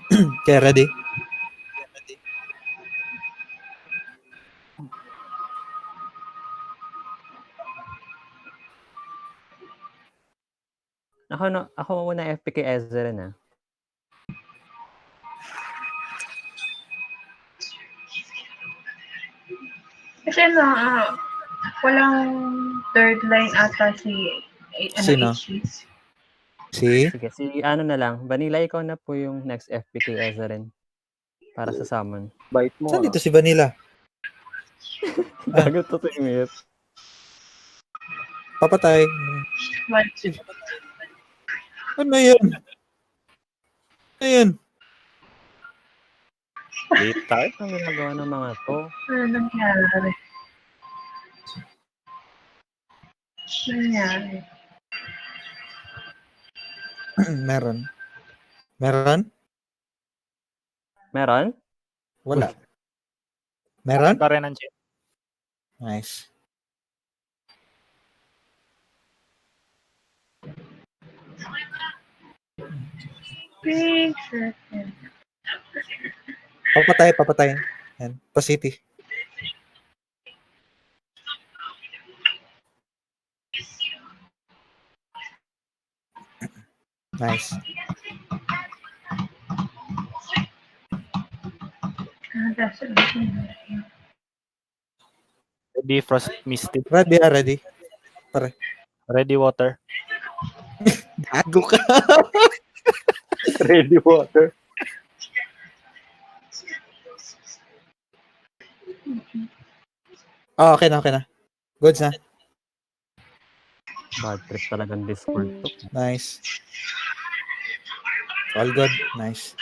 Okay, ready? Ako muna FP kay Ezra na. Kasi walang third line ata si Sino? HC. Si? Sige, ano na lang. Vanilla, ikaw na po yung next FP kay Ezra rin. Para sa summon. Bait mo. Saan dito si Vanilla? Gago to si Mir. Papatay. One, Ano yun? Ano yun? Late tayo. Ang ginagawa ng mga to. ano nangyari? Nangyari. Meron. Meron? Meron? Wala. Meron? Karen ng chat. Nice. Picture. Papatay. Yan. Pa-city. Nice. Ready Frost Misty. Ready. Pare. Ready Water. Gago ka. Ready Water. Oh, okay na. Goods na. Bad trip talagang Discord to. Nice. All good. Nice.